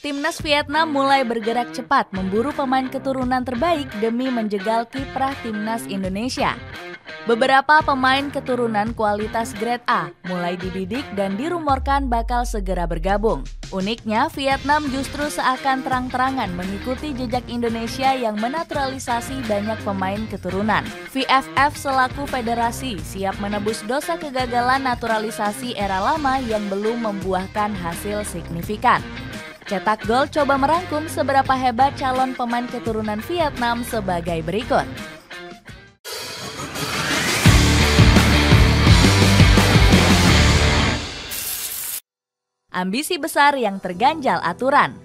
Timnas Vietnam mulai bergerak cepat memburu pemain keturunan terbaik demi menjegal kiprah Timnas Indonesia. Beberapa pemain keturunan kualitas grade A mulai dibidik dan dirumorkan bakal segera bergabung. Uniknya, Vietnam justru seakan terang-terangan mengikuti jejak Indonesia yang menaturalisasi banyak pemain keturunan. VFF selaku federasi siap menebus dosa kegagalan naturalisasi era lama yang belum membuahkan hasil signifikan. Cetak Gol coba merangkum seberapa hebat calon pemain keturunan Vietnam sebagai berikut. Ambisi besar yang terganjal aturan.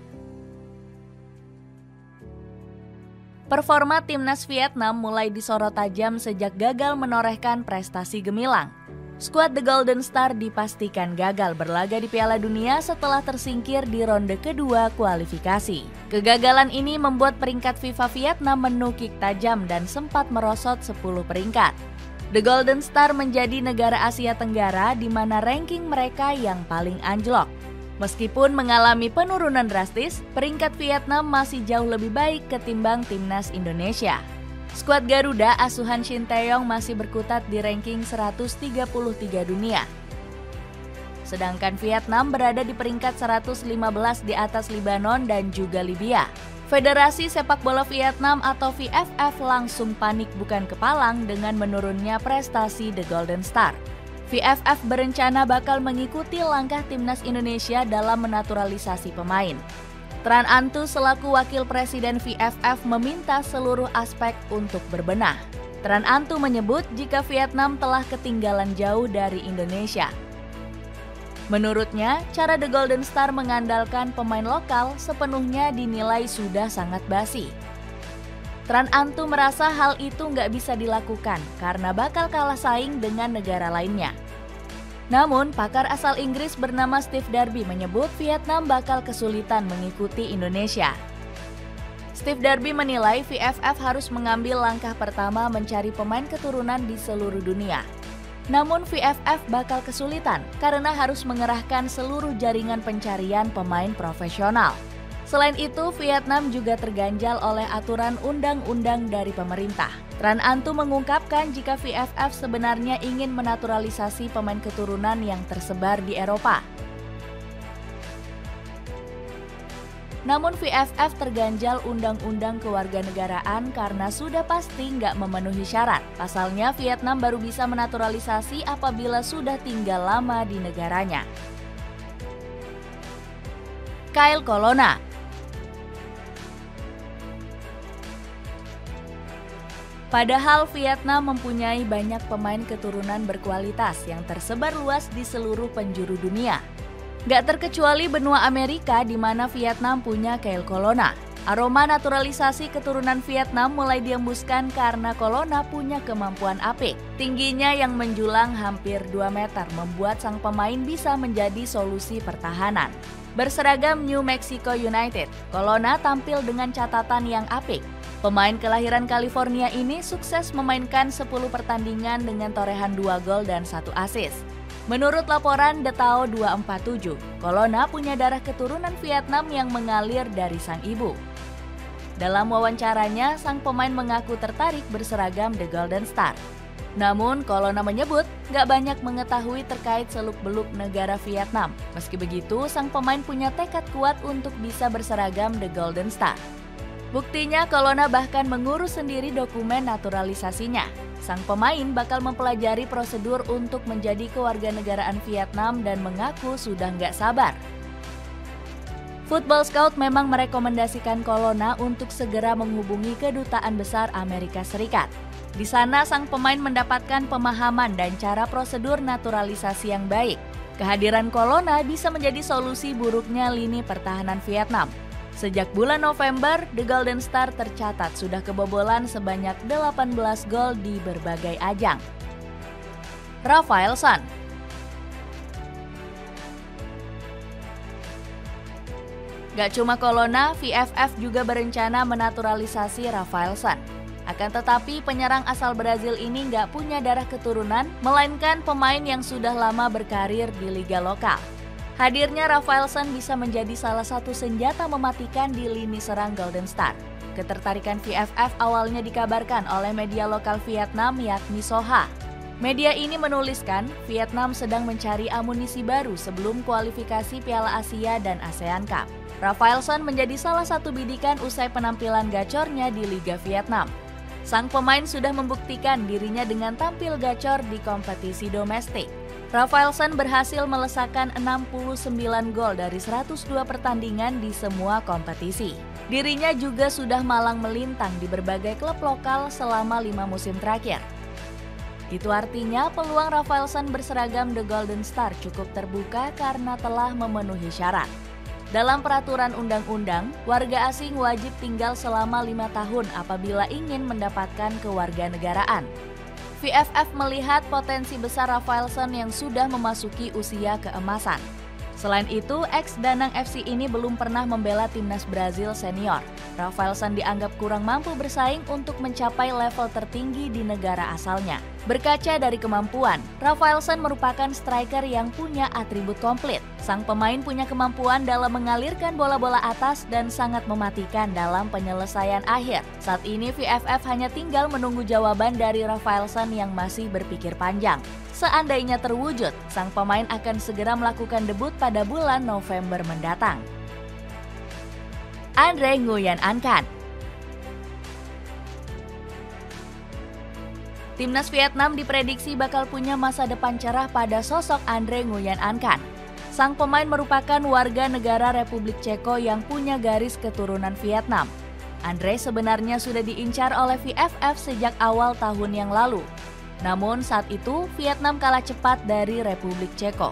Performa timnas Vietnam mulai disorot tajam sejak gagal menorehkan prestasi gemilang. Skuad The Golden Star dipastikan gagal berlaga di Piala Dunia setelah tersingkir di ronde kedua kualifikasi. Kegagalan ini membuat peringkat FIFA Vietnam menukik tajam dan sempat merosot 10 peringkat. The Golden Star menjadi negara Asia Tenggara di mana ranking mereka yang paling anjlok. Meskipun mengalami penurunan drastis, peringkat Vietnam masih jauh lebih baik ketimbang timnas Indonesia. Skuad Garuda asuhan Shin Tae-yong masih berkutat di ranking 133 dunia. Sedangkan Vietnam berada di peringkat 115 di atas Lebanon dan juga Libya. Federasi Sepak Bola Vietnam atau VFF langsung panik bukan kepalang dengan menurunnya prestasi The Golden Star. VFF berencana bakal mengikuti langkah timnas Indonesia dalam menaturalisasi pemain. Tran Antu selaku wakil presiden VFF meminta seluruh aspek untuk berbenah. Tran Antu menyebut jika Vietnam telah ketinggalan jauh dari Indonesia. Menurutnya, cara The Golden Star mengandalkan pemain lokal sepenuhnya dinilai sudah sangat basi. Tran Antu merasa hal itu nggak bisa dilakukan karena bakal kalah saing dengan negara lainnya. Namun, pakar asal Inggris bernama Steve Darby menyebut Vietnam bakal kesulitan mengikuti Indonesia. Steve Darby menilai VFF harus mengambil langkah pertama mencari pemain keturunan di seluruh dunia. Namun VFF bakal kesulitan karena harus mengerahkan seluruh jaringan pencarian pemain profesional. Selain itu, Vietnam juga terganjal oleh aturan undang-undang dari pemerintah. Tran Antu mengungkapkan jika VFF sebenarnya ingin menaturalisasi pemain keturunan yang tersebar di Eropa. Namun VFF terganjal undang-undang kewarganegaraan karena sudah pasti nggak memenuhi syarat. Pasalnya, Vietnam baru bisa menaturalisasi apabila sudah tinggal lama di negaranya. Kyle Colonna. Padahal Vietnam mempunyai banyak pemain keturunan berkualitas yang tersebar luas di seluruh penjuru dunia. Gak terkecuali benua Amerika di mana Vietnam punya Kyle Colonna. Aroma naturalisasi keturunan Vietnam mulai diembuskan karena Colonna punya kemampuan apik. Tingginya yang menjulang hampir 2 meter membuat sang pemain bisa menjadi solusi pertahanan. Berseragam New Mexico United, Colonna tampil dengan catatan yang apik. Pemain kelahiran California ini sukses memainkan 10 pertandingan dengan torehan 2 gol dan 1 assist. Menurut laporan The Tao 247, Colonna punya darah keturunan Vietnam yang mengalir dari sang ibu. Dalam wawancaranya, sang pemain mengaku tertarik berseragam The Golden Star. Namun, Colonna menyebut gak banyak mengetahui terkait seluk-beluk negara Vietnam. Meski begitu, sang pemain punya tekad kuat untuk bisa berseragam The Golden Star. Buktinya, Colonna bahkan mengurus sendiri dokumen naturalisasinya. Sang pemain bakal mempelajari prosedur untuk menjadi kewarganegaraan Vietnam dan mengaku sudah nggak sabar. Football Scout memang merekomendasikan Colonna untuk segera menghubungi Kedutaan Besar Amerika Serikat. Di sana, sang pemain mendapatkan pemahaman dan cara prosedur naturalisasi yang baik. Kehadiran Colonna bisa menjadi solusi buruknya lini pertahanan Vietnam. Sejak bulan November, The Golden Star tercatat sudah kebobolan sebanyak 18 gol di berbagai ajang. Rafaelson. Gak cuma Colonna, VFF juga berencana menaturalisasi Rafaelson. Akan tetapi penyerang asal Brazil ini gak punya darah keturunan, melainkan pemain yang sudah lama berkarir di liga lokal. Hadirnya Rafaelson bisa menjadi salah satu senjata mematikan di lini serang Golden Star. Ketertarikan VFF awalnya dikabarkan oleh media lokal Vietnam yakni Soha. Media ini menuliskan Vietnam sedang mencari amunisi baru sebelum kualifikasi Piala Asia dan ASEAN Cup. Rafaelson menjadi salah satu bidikan usai penampilan gacornya di Liga Vietnam. Sang pemain sudah membuktikan dirinya dengan tampil gacor di kompetisi domestik. Rafaelson berhasil melesakkan 69 gol dari 102 pertandingan di semua kompetisi. Dirinya juga sudah malang melintang di berbagai klub lokal selama 5 musim terakhir. Itu artinya peluang Rafaelson berseragam The Golden Star cukup terbuka karena telah memenuhi syarat. Dalam peraturan undang-undang, warga asing wajib tinggal selama 5 tahun apabila ingin mendapatkan kewarganegaraan. VFF melihat potensi besar Rafaelson yang sudah memasuki usia keemasan. Selain itu, ex-Danang FC ini belum pernah membela timnas Brazil senior. Rafaelson dianggap kurang mampu bersaing untuk mencapai level tertinggi di negara asalnya. Berkaca dari kemampuan, Rafaelson merupakan striker yang punya atribut komplit. Sang pemain punya kemampuan dalam mengalirkan bola-bola atas dan sangat mematikan dalam penyelesaian akhir. Saat ini VFF hanya tinggal menunggu jawaban dari Rafaelson yang masih berpikir panjang. Seandainya terwujud, sang pemain akan segera melakukan debut pada bulan November mendatang. Andre Nguyen An Can. Timnas Vietnam diprediksi bakal punya masa depan cerah pada sosok Andre Nguyen An Can. Sang pemain merupakan warga negara Republik Ceko yang punya garis keturunan Vietnam. Andre sebenarnya sudah diincar oleh VFF sejak awal tahun yang lalu. Namun saat itu Vietnam kalah cepat dari Republik Ceko.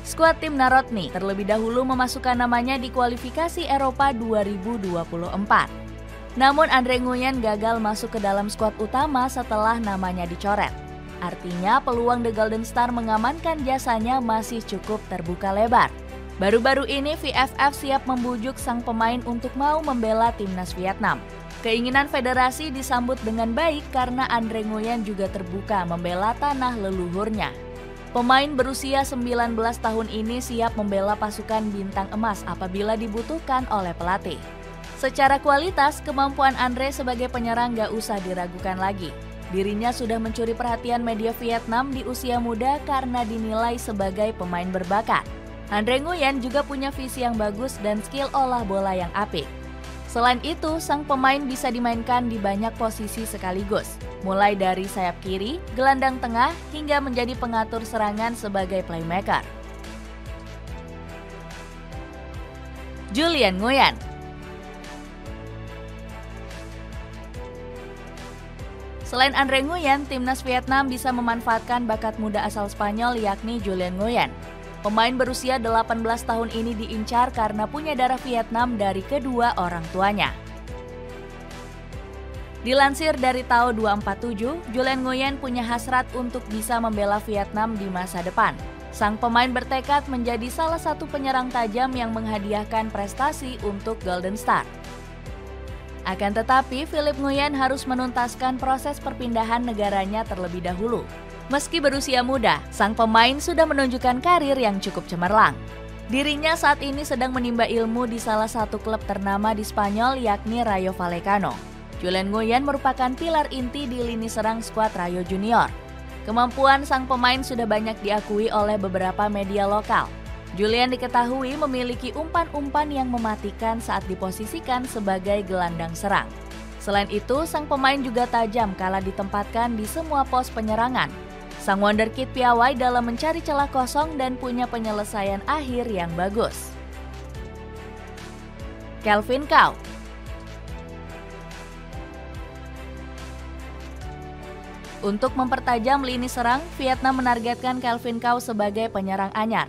Skuad tim Narodni terlebih dahulu memasukkan namanya di kualifikasi Eropa 2024. Namun Andre Nguyen gagal masuk ke dalam skuad utama setelah namanya dicoret. Artinya peluang The Golden Star mengamankan jasanya masih cukup terbuka lebar. Baru-baru ini VFF siap membujuk sang pemain untuk mau membela timnas Vietnam. Keinginan federasi disambut dengan baik karena Andre Nguyen juga terbuka membela tanah leluhurnya. Pemain berusia 19 tahun ini siap membela pasukan bintang emas apabila dibutuhkan oleh pelatih. Secara kualitas, kemampuan Andre sebagai penyerang gak usah diragukan lagi. Dirinya sudah mencuri perhatian media Vietnam di usia muda karena dinilai sebagai pemain berbakat. Andre Nguyen juga punya visi yang bagus dan skill olah bola yang apik. Selain itu, sang pemain bisa dimainkan di banyak posisi sekaligus, mulai dari sayap kiri, gelandang tengah, hingga menjadi pengatur serangan sebagai playmaker. Julian Nguyen. Selain Andre Nguyen, timnas Vietnam bisa memanfaatkan bakat muda asal Spanyol yakni Julian Nguyen. Pemain berusia 18 tahun ini diincar karena punya darah Vietnam dari kedua orang tuanya. Dilansir dari Tao 247, Julian Nguyen punya hasrat untuk bisa membela Vietnam di masa depan. Sang pemain bertekad menjadi salah satu penyerang tajam yang menghadiahkan prestasi untuk Golden Star. Akan tetapi, Philip Nguyen harus menuntaskan proses perpindahan negaranya terlebih dahulu. Meski berusia muda, sang pemain sudah menunjukkan karir yang cukup cemerlang. Dirinya saat ini sedang menimba ilmu di salah satu klub ternama di Spanyol yakni Rayo Vallecano. Julian Nguyen merupakan pilar inti di lini serang skuad Rayo Junior. Kemampuan sang pemain sudah banyak diakui oleh beberapa media lokal. Julian diketahui memiliki umpan-umpan yang mematikan saat diposisikan sebagai gelandang serang. Selain itu, sang pemain juga tajam kala ditempatkan di semua pos penyerangan. Sang wonderkid piawai dalam mencari celah kosong dan punya penyelesaian akhir yang bagus. Kelvin Kau. Untuk mempertajam lini serang, Vietnam menargetkan Kelvin Kau sebagai penyerang anyar.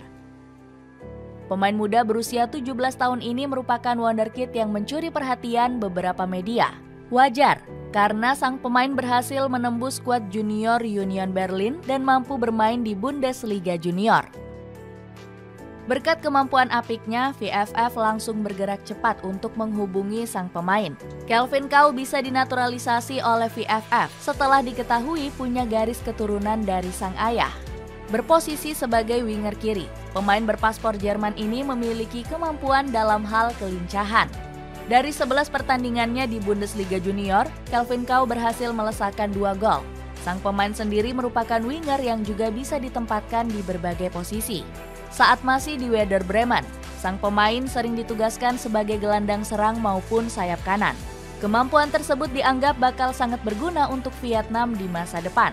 Pemain muda berusia 17 tahun ini merupakan wonderkid yang mencuri perhatian beberapa media. Wajar, karena sang pemain berhasil menembus skuad junior Union Berlin dan mampu bermain di Bundesliga Junior. Berkat kemampuan apiknya, VFF langsung bergerak cepat untuk menghubungi sang pemain. Kelvin Kau bisa dinaturalisasi oleh VFF setelah diketahui punya garis keturunan dari sang ayah. Berposisi sebagai winger kiri, pemain berpaspor Jerman ini memiliki kemampuan dalam hal kelincahan. Dari 11 pertandingannya di Bundesliga Junior, Kelvin Kau berhasil melesakkan 2 gol. Sang pemain sendiri merupakan winger yang juga bisa ditempatkan di berbagai posisi. Saat masih di Werder Bremen, sang pemain sering ditugaskan sebagai gelandang serang maupun sayap kanan. Kemampuan tersebut dianggap bakal sangat berguna untuk Vietnam di masa depan.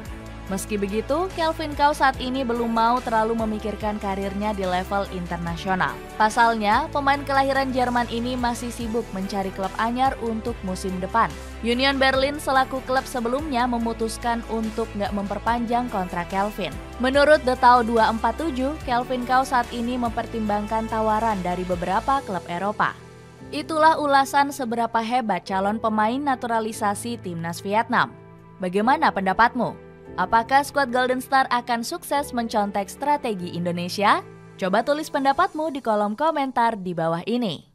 Meski begitu, Kelvin Kau saat ini belum mau terlalu memikirkan karirnya di level internasional. Pasalnya, pemain kelahiran Jerman ini masih sibuk mencari klub anyar untuk musim depan. Union Berlin selaku klub sebelumnya memutuskan untuk nggak memperpanjang kontrak Kelvin. Menurut The Tau 247, Kelvin Kau saat ini mempertimbangkan tawaran dari beberapa klub Eropa. Itulah ulasan seberapa hebat calon pemain naturalisasi timnas Vietnam. Bagaimana pendapatmu? Apakah skuad Golden Star akan sukses mencontek strategi Indonesia? Coba tulis pendapatmu di kolom komentar di bawah ini.